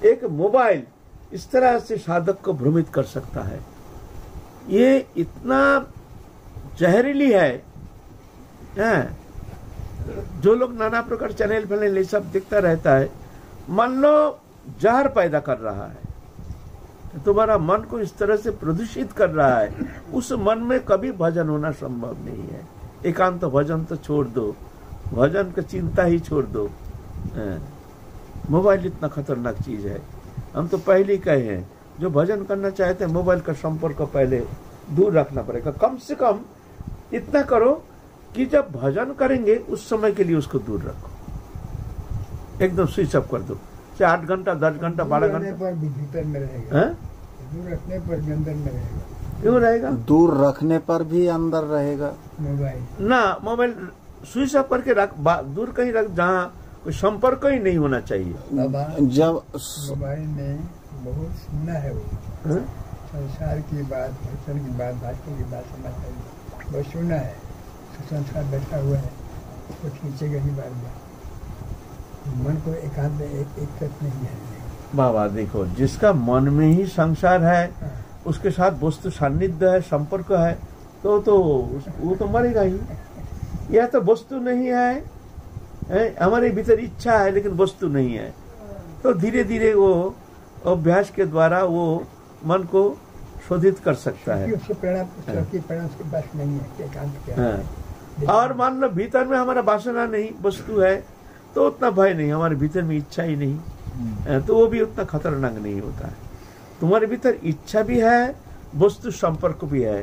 एक मोबाइल इस तरह से साधक को भ्रमित कर सकता है। ये इतना जहरीली है, जो लोग नाना प्रकार चैनल फैनल ये सब दिखता रहता है, मान लो जहर पैदा कर रहा है, तुम्हारा मन को इस तरह से प्रदूषित कर रहा है, उस मन में कभी भजन होना संभव नहीं है। एकांत भजन तो छोड़ दो, भजन की चिंता ही छोड़ दो। मोबाइल इतना खतरनाक चीज है। हम तो पहले ही कहे हैं, जो भजन करना चाहते हैं मोबाइल का संपर्क को पहले दूर रखना पड़ेगा। कम से कम इतना करो कि जब भजन करेंगे उस समय के लिए उसको दूर रखो, एकदम स्विच ऑफ कर दो। 8 घंटा 10 घंटा 12 घंटा पर भी भीतर में रहेगा, दूर रखने पर भी अंदर में रहेगा। क्यों रहेगा? दूर रखने पर भी अंदर रहेगा मोबाइल ना। मोबाइल स्विच ऑफ करके रख, दूर कहीं रख जहाँ कोई संपर्क ही नहीं होना चाहिए। जब मोबाइल ने बहुत सुना है, वो संसार की बात, भक्तन की बात, भाषण की बात, समाचार बहुत सुना है। संसार बैठा हुआ है, वो खींचेगा ही बार बार। मन को एकांत एक नहीं है। बाबा देखो, जिसका मन में ही संसार है, उसके साथ वस्तु सान्निध्य है, संपर्क है, तो वो तो मरेगा ही। यह तो वस्तु नहीं है, हमारे भीतर इच्छा है लेकिन वस्तु नहीं है, तो धीरे धीरे वो अभ्यास के द्वारा वो मन को शोधित कर सकता है। उसके परिणाम उसके पास नहीं है, एकांत क्या है। और मान लो भीतर में हमारा वासना नहीं, वस्तु है, तो उतना भय नहीं, हमारे भीतर में इच्छा ही नहीं, तो वो भी उतना खतरनाक नहीं होता है। तुम्हारे भीतर इच्छा भी है, वस्तु संपर्क भी है,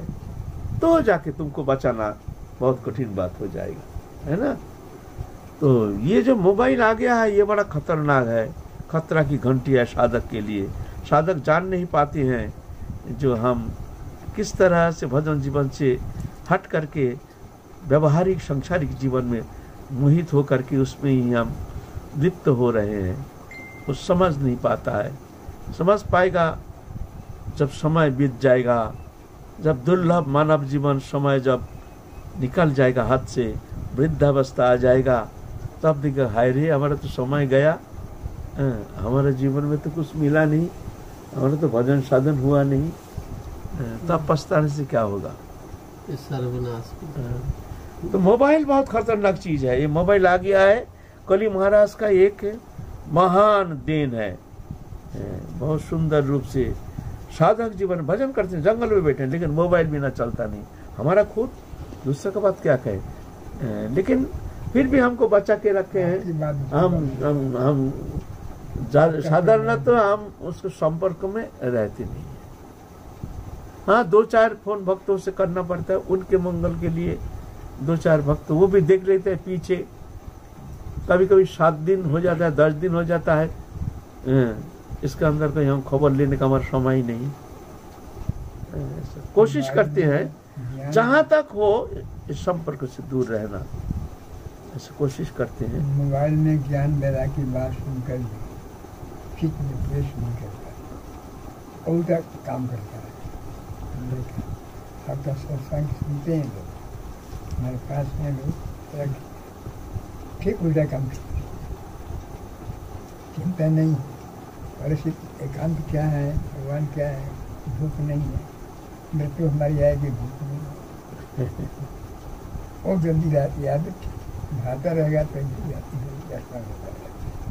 तो जाके तुमको बचाना बहुत कठिन बात हो जाएगा, है ना। तो ये जो मोबाइल आ गया है, ये बड़ा खतरनाक है, खतरा की घंटी है साधक के लिए। साधक जान नहीं पाते हैं जो हम किस तरह से भजन जीवन से हट करके व्यवहारिक सांसारिक जीवन में मोहित होकर के उसमें ही हम लिप्त हो रहे हैं। वो समझ नहीं पाता है। समझ पाएगा जब समय बीत जाएगा, जब दुर्लभ मानव जीवन समय जब निकल जाएगा हाथ से, वृद्धावस्था आ जाएगा, तब देखा हाय रे हमारा तो समय गया, हमारे जीवन में तो कुछ मिला नहीं, हमारा तो भजन साधन हुआ नहीं, तब पछताने से क्या होगा। सर्वनाश। तो मोबाइल बहुत खतरनाक चीज है। ये मोबाइल आ गया है, कली महाराज का एक महान देन है। बहुत सुंदर रूप से साधक जीवन भजन करते हैं, जंगल में बैठे हैं, लेकिन मोबाइल बिना चलता नहीं। हमारा खुद दूसरे का बात क्या कहे, लेकिन फिर भी हमको बचा के रखे हैं। हम साधारण तो हम उसके संपर्क में रहते नहीं। हाँ, 2-4 फोन भक्तों से करना पड़ता है, उनके मंगल के लिए 2-4 भक्त वो भी देख लेते हैं पीछे। कभी कभी 7 दिन हो जाता है, 10 दिन हो जाता है, इसके अंदर कहीं हम खबर लेने का हमारा समय ही नहीं। कोशिश करते हैं जहां तक हो इस संपर्क से दूर रहना, ऐसे कोशिश करते हैं। मोबाइल में ज्ञान मेरा की बात सुनकर ठीक रिफ्रेश नहीं करता, उल्टा काम करता है। आपका सत्संग सुनते हैं लोग, हमारे पास में लोग ठीक उल्टा काम करते हैं। चिंता नहीं, और एकांत क्या है, भगवान क्या है, भूख नहीं है, मृत्यु हमारी आएगी, भूख नहीं है। और जल्दी याद भाता रहेगा तो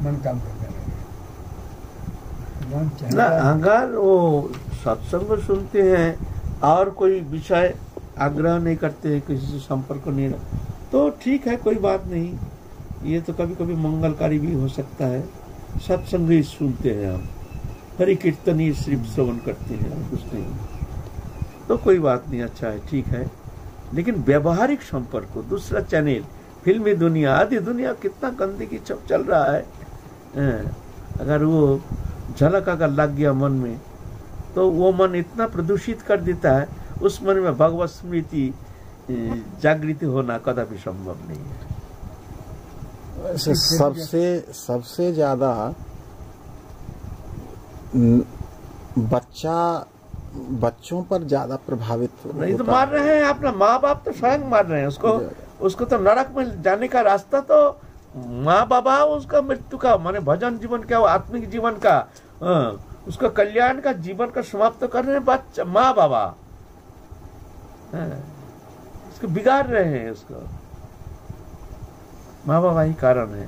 मन काम करता रहेगा। ना अगर वो सत्संग सुनते हैं और कोई विषय आग्रह नहीं करते हैं, किसी से संपर्क नहीं, तो ठीक है, कोई बात नहीं। ये तो कभी कभी मंगलकारी भी हो सकता है। सत्संग ही सुनते हैं हम, हरि कीर्तन ही सिर्फ श्रवण करते हैं, कुछ नहीं, तो कोई बात नहीं, अच्छा है, ठीक है। लेकिन व्यवहारिक संपर्क, दूसरा चैनल, फिल्मी दुनिया, आदि दुनिया, कितना गंदगी सब चल रहा है। अगर वो झलक अगर लग गया मन में, तो वो मन इतना प्रदूषित कर देता है, उस मन में भगवत स्मृति जागृति होना कदापि संभव नहीं है। सबसे ज्यादा बच्चों पर ज्यादा प्रभावित नहीं तो मार रहे हैं, अपना माँ बाप तो स्वयं मार रहे हैं उसको तो नरक में जाने का रास्ता तो माँ बाबा उसका मृत्यु का, माने भजन जीवन का, आत्मिक जीवन का, उसका कल्याण का जीवन का समाप्त कर रहे हैं बच्चा, माँ बाबा उसको बिगाड़ रहे हैं, उसको माँ बाबा ही कारण है।